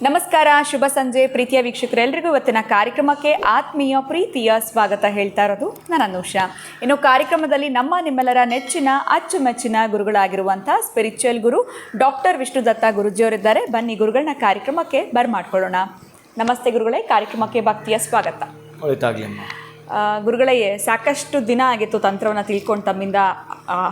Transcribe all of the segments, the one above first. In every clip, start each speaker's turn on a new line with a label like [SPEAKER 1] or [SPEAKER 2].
[SPEAKER 1] ನಮಸ್ಕಾರ, ಶುಭ ಸಂಜೆ ಪ್ರೀತಿಯ ವೀಕ್ಷಕರೆಲ್ಲರಿಗೂ ಇವತ್ತಿನ ಕಾರ್ಯಕ್ರಮಕ್ಕೆ ಆತ್ಮೀಯ ಪ್ರೀತಿಯ ಸ್ವಾಗತ ಹೇಳ್ತಾ ಇರೋದು ನಾನು ಅನುಷಾ. ಇನ್ನು ಕಾರ್ಯಕ್ರಮದಲ್ಲಿ ನಿಮ್ಮೆಲ್ಲರ ನೆಚ್ಚಿನ ಅಚ್ಚುಮೆಚ್ಚಿನ ಗುರುಗಳಾಗಿರುವಂಥ ಸ್ಪಿರಿಚುವಲ್ ಗುರು ಡಾಕ್ಟರ್ ವಿಷ್ಣುದತ್ತ ಗುರುಜಿಯವರಿದ್ದಾರೆ. ಬನ್ನಿ ಗುರುಗಳನ್ನ ಕಾರ್ಯಕ್ರಮಕ್ಕೆ ಬರ್ಮಾಡ್ಕೊಳ್ಳೋಣ. ನಮಸ್ತೆ ಗುರುಗಳೇ, ಕಾರ್ಯಕ್ರಮಕ್ಕೆ ಭಕ್ತಿಯ ಸ್ವಾಗತ. ಗುರುಗಳೇ, ಸಾಕಷ್ಟು ದಿನ ಆಗಿತ್ತು ತಂತ್ರವನ್ನು ತಿಳ್ಕೊಂಡು ತಮ್ಮಿಂದ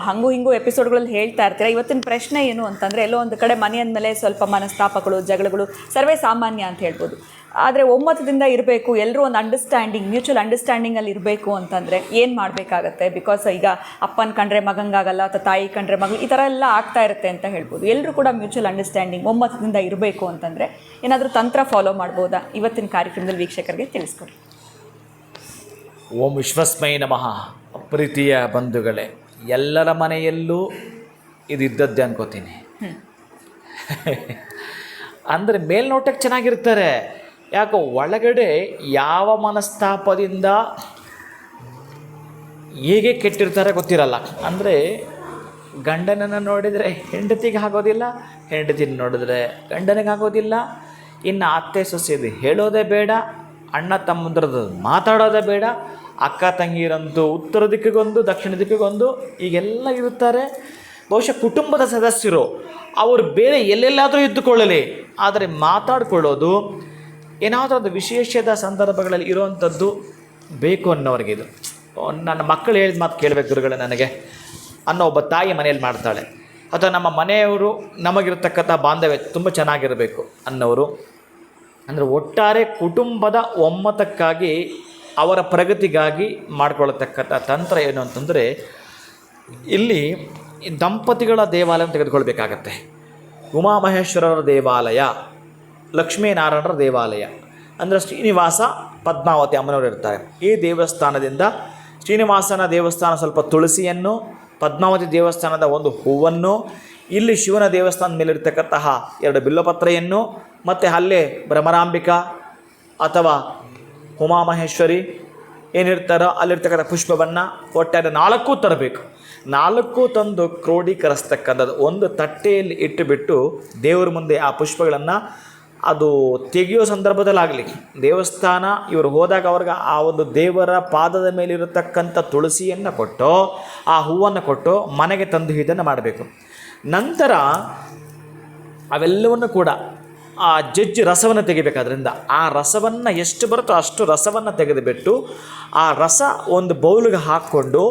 [SPEAKER 1] ಹಂಗೂ ಹಿಂಗೂ ಎಪಿಸೋಡ್ಗಳಲ್ಲಿ ಹೇಳ್ತಾ ಇರ್ತೀರ. ಇವತ್ತಿನ ಪ್ರಶ್ನೆ ಏನು ಅಂತಂದರೆ, ಎಲ್ಲೋ ಒಂದು ಕಡೆ ಮನೆ ಅಂದಮೇಲೆ ಸ್ವಲ್ಪ ಮನಸ್ತಾಪಗಳು, ಜಗಳಗಳು ಸರ್ವೇ ಸಾಮಾನ್ಯ ಅಂತ ಹೇಳ್ಬೋದು. ಆದರೆ ಒಮ್ಮತದಿಂದ ಇರಬೇಕು, ಎಲ್ಲರೂ ಒಂದು ಅಂಡರ್ಸ್ಟ್ಯಾಂಡಿಂಗ್, ಮ್ಯೂಚುವಲ್ ಅಂಡರ್ಸ್ಟ್ಯಾಂಡಿಂಗಲ್ಲಿ ಇರಬೇಕು ಅಂತಂದರೆ ಏನು ಮಾಡಬೇಕಾಗತ್ತೆ? ಬಿಕಾಸ್ ಈಗ ಅಪ್ಪನ ಕಂಡ್ರೆ ಮಗಂಗಾಗಲ್ಲ, ಅಥವಾ ತಾಯಿ ಕಂಡ್ರೆ ಮಗ, ಈ ಥರ ಎಲ್ಲ ಆಗ್ತಾ ಇರುತ್ತೆ ಅಂತ ಹೇಳ್ಬೋದು. ಎಲ್ಲರೂ ಕೂಡ ಮ್ಯೂಚುವಲ್ ಅಂಡರ್ಸ್ಟ್ಯಾಂಡಿಂಗ್, ಒಮ್ಮತದಿಂದ ಇರಬೇಕು ಅಂತಂದರೆ ಏನಾದರೂ ತಂತ್ರ ಫಾಲೋ ಮಾಡ್ಬೋದಾ? ಇವತ್ತಿನ ಕಾರ್ಯಕ್ರಮದಲ್ಲಿ ವೀಕ್ಷಕರಿಗೆ ತಿಳಿಸ್ಕೊಡಿ.
[SPEAKER 2] ಓಂ ವಿಶ್ವಸ್ಮೈ ನಮಃ. ಪ್ರೀತಿಯ ಬಂಧುಗಳೇ, ಎಲ್ಲರ ಮನೆಯಲ್ಲೂ ಇದಿದ್ದದ್ದೇ ಅನ್ಕೋತೀನಿ. ಅಂದರೆ ಮೇಲ್ನೋಟಕ್ಕೆ ಚೆನ್ನಾಗಿರ್ತಾರೆ, ಯಾಕೋ ಒಳಗಡೆ ಯಾವ ಮನಸ್ತಾಪದಿಂದ ಹೇಗೆ ಕೆಟ್ಟಿರ್ತಾರೆ ಗೊತ್ತಿರಲ್ಲ. ಅಂದರೆ ಗಂಡನನ್ನು ನೋಡಿದರೆ ಹೆಂಡತಿಗೆ ಆಗೋದಿಲ್ಲ, ಹೆಂಡತಿನ ನೋಡಿದ್ರೆ ಗಂಡನಿಗೆ ಆಗೋದಿಲ್ಲ. ಇನ್ನು ಅತ್ತೆ ಸೊಸೆದು ಹೇಳೋದೇ ಬೇಡ, ಅಣ್ಣ ತಮ್ಮಂದ್ರದ್ದು ಮಾತಾಡೋದೇ ಬೇಡ, ಅಕ್ಕ ತಂಗಿರಂತೂ ಉತ್ತರ ದಿಕ್ಕಿಗೊಂದು ದಕ್ಷಿಣ ದಿಕ್ಕಿಗೊಂದು ಹೀಗೆಲ್ಲ ಇರುತ್ತಾರೆ. ಬಹುಶಃ ಕುಟುಂಬದ ಸದಸ್ಯರು ಅವರು ಬೇರೆ ಎಲ್ಲೆಲ್ಲಾದರೂ ಇದ್ದುಕೊಳ್ಳಲಿ, ಆದರೆ ಮಾತಾಡಿಕೊಳ್ಳೋದು ಏನಾದರೂ ಒಂದು ವಿಶೇಷದ ಸಂದರ್ಭಗಳಲ್ಲಿ ಇರುವಂಥದ್ದು ಬೇಕು ಅನ್ನೋರಿಗಿದು. ನನ್ನ ಮಕ್ಕಳು ಹೇಳಿದ ಮಾತು ಕೇಳಬೇಕು ಗುರುಗಳೇ ನನಗೆ ಅನ್ನೋ ಒಬ್ಬ ತಾಯಿ ಮನೆಯಲ್ಲಿ ಮಾಡ್ತಾಳೆ, ಅಥವಾ ನಮ್ಮ ಮನೆಯವರು ನಮಗಿರತಕ್ಕಂಥ ಬಾಂಧವ್ಯ ತುಂಬ ಚೆನ್ನಾಗಿರಬೇಕು ಅನ್ನೋರು. ಅಂದರೆ ಒಟ್ಟಾರೆ ಕುಟುಂಬದ ಒಮ್ಮತಕ್ಕಾಗಿ, ಅವರ ಪ್ರಗತಿಗಾಗಿ ಮಾಡಿಕೊಳ್ಳತಕ್ಕಂಥ ತಂತ್ರ ಏನು ಅಂತಂದರೆ, ಇಲ್ಲಿ ದಂಪತಿಗಳ ದೇವಾಲಯ ತೆಗೆದುಕೊಳ್ಬೇಕಾಗತ್ತೆ. ಉಮಾಮಹೇಶ್ವರರ ದೇವಾಲಯ, ಲಕ್ಷ್ಮೀನಾರಾಯಣರ ದೇವಾಲಯ, ಅಂದರೆ ಶ್ರೀನಿವಾಸ ಪದ್ಮಾವತಿ ಅಮ್ಮನವರು ಇರ್ತಾರೆ. ಈ ದೇವಸ್ಥಾನದಿಂದ ಶ್ರೀನಿವಾಸನ ದೇವಸ್ಥಾನ ಸ್ವಲ್ಪ ತುಳಸಿಯನ್ನು, ಪದ್ಮಾವತಿ ದೇವಸ್ಥಾನದ ಒಂದು ಹೂವನ್ನು, ಇಲ್ಲಿ ಶಿವನ ದೇವಸ್ಥಾನದ ಮೇಲಿರ್ತಕ್ಕಂತಹ 2 ಬಿಲ್ಲಪತ್ರೆಯನ್ನು, ಮತ್ತು ಅಲ್ಲೇ ಭ್ರಮರಾಂಬಿಕಾ ಅಥವಾ ಉಮಾಮಹೇಶ್ವರಿ ಏನಿರ್ತಾರೋ ಅಲ್ಲಿರ್ತಕ್ಕಂಥ ಪುಷ್ಪವನ್ನು ಒಟ್ಟಾರೆ 4 ತರಬೇಕು. 4 ತಂದು ಕ್ರೋಢೀಕರಿಸ್ತಕ್ಕಂಥದ್ದು ಒಂದು ತಟ್ಟೆಯಲ್ಲಿ ಇಟ್ಟುಬಿಟ್ಟು ದೇವರ ಮುಂದೆ ಆ ಪುಷ್ಪಗಳನ್ನು ಅದು ತೆಗೆಯೋ ಸಂದರ್ಭದಲ್ಲಾಗಲಿ, ದೇವಸ್ಥಾನ ಇವರು ಹೋದಾಗ ಅವ್ರಿಗೆ ಆ ಒಂದು ದೇವರ ಪಾದದ ಮೇಲಿರತಕ್ಕಂಥ ತುಳಸಿಯನ್ನು ಕೊಟ್ಟು, ಆ ಹೂವನ್ನು ಕೊಟ್ಟು ಮನೆಗೆ ತಂದು ಇದನ್ನು ಮಾಡಬೇಕು. ನಂತರ ಅವೆಲ್ಲವನ್ನು ಕೂಡ ಆ ಜಜ್ಜಿ ರಸವನ್ನು ತೆಗಿಬೇಕಾದ್ರಿಂದ ಆ ರಸವನ್ನು ಎಷ್ಟು ಬರುತ್ತೋ ಅಷ್ಟು ರಸವನ್ನು ತೆಗೆದುಬಿಟ್ಟು, ಆ ರಸ ಒಂದು ಬೌಲಿಗೆ ಹಾಕ್ಕೊಂಡು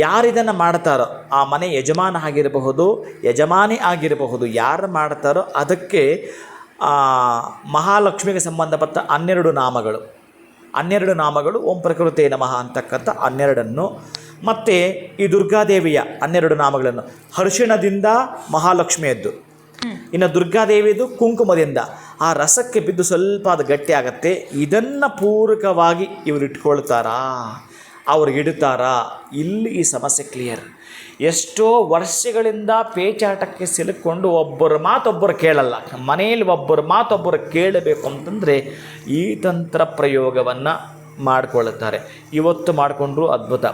[SPEAKER 2] ಯಾರಿದನ್ನು ಮಾಡ್ತಾರೋ ಆ ಮನೆ ಯಜಮಾನ ಆಗಿರಬಹುದು, ಯಜಮಾನಿ ಆಗಿರಬಹುದು, ಯಾರು ಮಾಡ್ತಾರೋ ಅದಕ್ಕೆ ಮಹಾಲಕ್ಷ್ಮಿಗೆ ಸಂಬಂಧಪಟ್ಟ 12 ನಾಮಗಳು ಓಂ ಪ್ರಕೃತೇ ನಮಃ ಅಂತಕ್ಕಂಥ 12 ಮತ್ತು ಈ ದುರ್ಗಾದೇವಿಯ 12 ನಾಮಗಳನ್ನು ಅರಿಶಿಣದಿಂದ ಮಹಾಲಕ್ಷ್ಮಿಯದ್ದು, ಇನ್ನು ದುರ್ಗಾದೇವಿದು ಕುಂಕುಮದಿಂದ ಆ ರಸಕ್ಕೆ ಬಿದ್ದು ಸ್ವಲ್ಪ ಅದು ಗಟ್ಟಿ ಆಗುತ್ತೆ. ಇದನ್ನು ಪೂರಕವಾಗಿ ಇವರು ಇಟ್ಕೊಳ್ತಾರಾ, ಅವ್ರಿಗೆ ಇಡ್ತಾರಾ? ಇಲ್ಲಿ ಈ ಸಮಸ್ಯೆ ಕ್ಲಿಯರ್. ಎಷ್ಟೋ ವರ್ಷಗಳಿಂದ ಪೇಚಾಟಕ್ಕೆ ಸಿಲುಕೊಂಡು ಒಬ್ಬರ ಮಾತೊಬ್ಬರು ಕೇಳಲ್ಲ, ಮನೆಯಲ್ಲಿ ಒಬ್ಬರ ಮಾತೊಬ್ಬರು ಕೇಳಬೇಕು ಅಂತಂದರೆ ಈ ತಂತ್ರ ಪ್ರಯೋಗವನ್ನು ಮಾಡಿಕೊಳ್ಳುತ್ತಾರೆ. ಇವತ್ತು ಮಾಡಿಕೊಂಡ್ರು ಅದ್ಭುತ,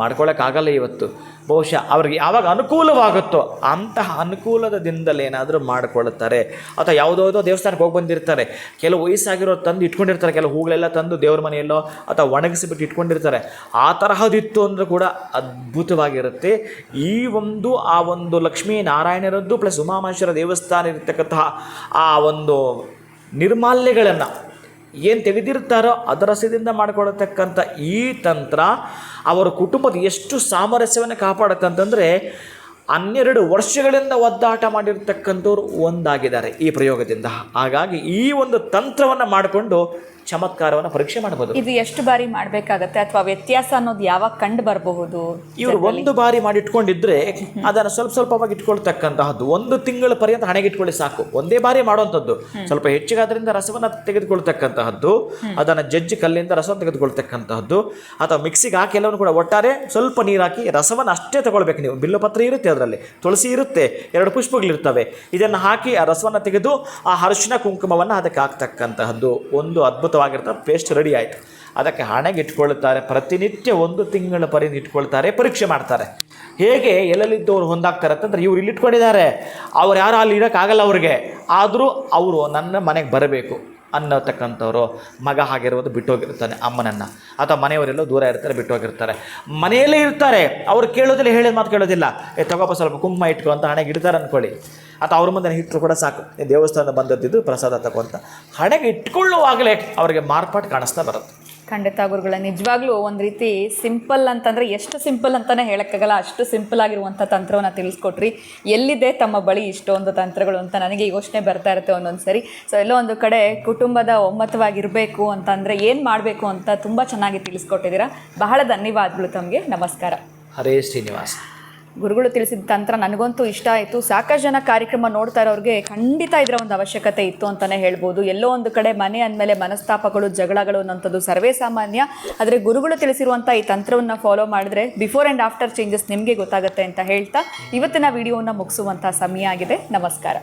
[SPEAKER 2] ಮಾಡ್ಕೊಳ್ಳೋಕ್ಕಾಗಲ್ಲ ಇವತ್ತು. ಬಹುಶಃ ಅವ್ರಿಗೆ ಯಾವಾಗ ಅನುಕೂಲವಾಗುತ್ತೋ ಅಂತಹ ಅನುಕೂಲದ ದಿನದಲ್ಲಿ ಏನಾದರೂ ಮಾಡಿಕೊಳ್ಳುತ್ತಾರೆ. ಅಥವಾ ಯಾವುದೋ ದೇವಸ್ಥಾನಕ್ಕೆ ಹೋಗಿ ಬಂದಿರ್ತಾರೆ, ಕೆಲವು ವಯಸ್ಸಾಗಿರೋ ತಂದು ಇಟ್ಕೊಂಡಿರ್ತಾರೆ, ಕೆಲವು ಹೂಗಳೆಲ್ಲ ತಂದು ದೇವ್ರ ಮನೆಯಲ್ಲೋ ಅಥವಾ ಒಣಗಿಸಿಬಿಟ್ಟು ಇಟ್ಕೊಂಡಿರ್ತಾರೆ. ಆ ತರಹದಿತ್ತು ಅಂದರೂ ಕೂಡ ಅದ್ಭುತವಾಗಿರುತ್ತೆ. ಆ ಒಂದು ಲಕ್ಷ್ಮೀನಾರಾಯಣರದ್ದು ಪ್ಲಸ್ ಉಮಾಮಹೇಶ್ವರ ದೇವಸ್ಥಾನ ಇರತಕ್ಕಂತಹ ಆ ಒಂದು ನಿರ್ಮಾಲ್ಯಗಳನ್ನು ಏನು ತೆಗೆದಿರ್ತಾರೋ ಅದರ ರಸದಿಂದ ಮಾಡಿಕೊಳ್ಳತಕ್ಕಂಥ ಈ ತಂತ್ರ ಅವರ ಕುಟುಂಬದ ಎಷ್ಟು ಸಾಮರಸ್ಯವನ್ನು ಕಾಪಾಡುತ್ತಂತಂದರೆ 12 ವರ್ಷಗಳಿಂದ ಒದ್ದಾಟ ಮಾಡಿರ್ತಕ್ಕಂಥವ್ರು ಒಂದಾಗಿದ್ದಾರೆ ಈ ಪ್ರಯೋಗದಿಂದ. ಹಾಗಾಗಿ ಈ ಒಂದು ತಂತ್ರವನ್ನು ಮಾಡಿಕೊಂಡು ಚಮತ್ಕಾರವನ್ನು ಪರೀಕ್ಷೆ ಮಾಡಬಹುದು.
[SPEAKER 1] ಇದು ಎಷ್ಟು ಬಾರಿ ಮಾಡಬೇಕಾಗತ್ತೆ ಅಥವಾ ವ್ಯತ್ಯಾಸ ಅನ್ನೋದು ಯಾವಾಗ ಕಂಡು ಬರಬಹುದು?
[SPEAKER 2] ಇವರು ಒಂದು ಬಾರಿ ಮಾಡಿ ಇಟ್ಕೊಂಡಿದ್ರೆ ಅದನ್ನು ಸ್ವಲ್ಪವಾಗಿ ಇಟ್ಕೊಳ್ತಕ್ಕಂತಹದ್ದು. 1 ತಿಂಗಳ ಪರ್ಯಂತ ಹಣೆಗೆ ಇಟ್ಕೊಳ್ಳಿ ಸಾಕು. ಒಂದೇ ಬಾರಿ ಮಾಡುವಂಥದ್ದು. ಸ್ವಲ್ಪ ಹೆಚ್ಚಿಗಾದ್ರಿಂದ ರಸವನ್ನು ತೆಗೆದುಕೊಳ್ತಕ್ಕಂತಹದ್ದು, ಅದನ್ನು ಜಜ್ಜಿ ಕಲ್ಲಿಂದ ರಸವನ್ನು ತೆಗೆದುಕೊಳ್ತಕ್ಕಂತಹದ್ದು, ಅಥವಾ ಮಿಕ್ಸಿಗೆ ಹಾಕಿ ಎಲ್ಲವನ್ನು ಕೂಡ ಒಟ್ಟಾರೆ ಸ್ವಲ್ಪ ನೀರು ಹಾಕಿ ರಸವನ್ನು ಅಷ್ಟೇ ತಗೊಳ್ಬೇಕು. ನೀವು ಬಿಲ್ಲಪತ್ರೆ ಇರುತ್ತೆ, ಅದರಲ್ಲಿ ತುಳಸಿ ಇರುತ್ತೆ, 2 ಪುಷ್ಪಗಳಿರ್ತವೆ. ಇದನ್ನು ಹಾಕಿ ಆ ರಸವನ್ನು ತೆಗೆದು ಆ ಅರಿಶಿನ ಕುಂಕುಮವನ್ನು ಅದಕ್ಕೆ ಹಾಕ್ತಕ್ಕಂತಹದ್ದು ಒಂದು ಅದ್ಭುತವಾಗಿರ್ತದೆ. ಪೇಸ್ಟ್ ರೆಡಿ ಆಯಿತು. ಅದಕ್ಕೆ ಹಣೆಗೆ ಇಟ್ಕೊಳ್ತಾರೆ. ಪ್ರತಿನಿತ್ಯ 1 ತಿಂಗಳ ಪರ್ಯಂತ ಇಟ್ಕೊಳ್ತಾರೆ, ಪರೀಕ್ಷೆ ಮಾಡ್ತಾರೆ. ಹೇಗೆ ಎಲ್ಲೆಲ್ಲಿದ್ದವ್ರು ಹೊಂದಾಗ್ತಾರೆ ಅಂತಂದ್ರೆ ಇವ್ರು ಇಲ್ಲಿ ಇಟ್ಕೊಂಡಿದ್ದಾರೆ, ಅವ್ರು ಯಾರು ಅಲ್ಲಿ ಇರೋಕ್ಕಾಗಲ್ಲ ಅವ್ರಿಗೆ, ಆದರೂ ಅವರು ನನ್ನ ಮನೆಗೆ ಬರಬೇಕು ಅನ್ನೋತಕ್ಕಂಥವ್ರು. ಮಗ ಆಗಿರ್ಬೋದು ಬಿಟ್ಟೋಗಿರ್ತಾನೆ ಅಮ್ಮನನ್ನು, ಅಥವಾ ಮನೆಯವರೆಲ್ಲೋ ದೂರ ಇರ್ತಾರೆ ಬಿಟ್ಟೋಗಿರ್ತಾರೆ, ಮನೆಯಲ್ಲೇ ಇರ್ತಾರೆ, ಅವ್ರು ಕೇಳೋದಿಲ್ಲ, ಹೇಳಿದ ಮಾತು ಕೇಳೋದಿಲ್ಲ. ತಗೋಪ ಸ್ವಲ್ಪ ಕುಂಕುಮ ಇಟ್ಕೊ ಅಂತ ಹಣೆಗೆ ಇಡ್ತಾರೆ ಅಂದ್ಕೊಳ್ಳಿ, ಅಥವಾ ಅವ್ರ ಮುಂದೆ ಇಟ್ಟರು ಕೂಡ ಸಾಕು, ದೇವಸ್ಥಾನದ ಬಂದದ್ದಿದ್ದು ಪ್ರಸಾದ ತಗೊಂತ ಹಣೆಗೆ ಇಟ್ಕೊಳ್ಳುವಾಗಲೇ ಅವರಿಗೆ ಮಾರ್ಪಾಟು ಕಾಣಿಸ್ತಾ ಬರುತ್ತೆ.
[SPEAKER 1] ಖಂಡಿತ ಗುರುಗಳ, ನಿಜವಾಗ್ಲೂ ಒಂದು ರೀತಿ ಸಿಂಪಲ್ ಅಂತಂದರೆ ಎಷ್ಟು ಸಿಂಪಲ್ ಅಂತಲೇ ಹೇಳೋಕ್ಕಾಗಲ್ಲ, ಅಷ್ಟು ಸಿಂಪಲ್ ಆಗಿರುವಂಥ ತಂತ್ರವನ್ನು ತಿಳಿಸ್ಕೊಟ್ರಿ. ಎಲ್ಲಿದೆ ತಮ್ಮ ಬಳಿ ಇಷ್ಟೊಂದು ತಂತ್ರಗಳು ಅಂತ ನನಗೆ ಯೋಚನೆ ಬರ್ತಾ ಇರುತ್ತೆ ಒಂದೊಂದು ಸರಿ. ಸೊ ಎಲ್ಲೋ ಒಂದು ಕಡೆ ಕುಟುಂಬದ ಒಮ್ಮತವಾಗಿರಬೇಕು ಅಂತಂದರೆ ಏನು ಮಾಡಬೇಕು ಅಂತ ತುಂಬ ಚೆನ್ನಾಗಿ ತಿಳಿಸ್ಕೊಟ್ಟಿದ್ದೀರಾ. ಬಹಳ ಧನ್ಯವಾದಗಳು ತಮಗೆ. ನಮಸ್ಕಾರ.
[SPEAKER 2] ಹರೇ ಶ್ರೀನಿವಾಸ.
[SPEAKER 1] ಗುರುಗಳು ತಿಳಿಸಿದ ತಂತ್ರ ನನಗಂತೂ ಇಷ್ಟ ಆಯಿತು. ಸಾಕಷ್ಟು ಜನ ಕಾರ್ಯಕ್ರಮ ನೋಡ್ತಾ ಇರೋರಿಗೆ ಖಂಡಿತ ಇದರ ಒಂದು ಅವಶ್ಯಕತೆ ಇತ್ತು ಅಂತಲೇ ಹೇಳ್ಬೋದು. ಎಲ್ಲೋ ಒಂದು ಕಡೆ ಮನೆ ಅಂದಮೇಲೆ ಮನಸ್ತಾಪಗಳು, ಜಗಳಗಳು ಅನ್ನೋಂಥದ್ದು ಸರ್ವೇ ಸಾಮಾನ್ಯ. ಆದರೆ ಗುರುಗಳು ತಿಳಿಸಿರುವಂಥ ಈ ತಂತ್ರವನ್ನು ಫಾಲೋ ಮಾಡಿದ್ರೆ ಬಿಫೋರ್ ಆ್ಯಂಡ್ ಆಫ್ಟರ್ ಚೇಂಜಸ್ ನಿಮಗೆ ಗೊತ್ತಾಗುತ್ತೆ ಅಂತ ಹೇಳ್ತಾ ಇವತ್ತಿನ ವಿಡಿಯೋವನ್ನು ಮುಗಿಸುವಂಥ ಸಮಯ ಆಗಿದೆ. ನಮಸ್ಕಾರ.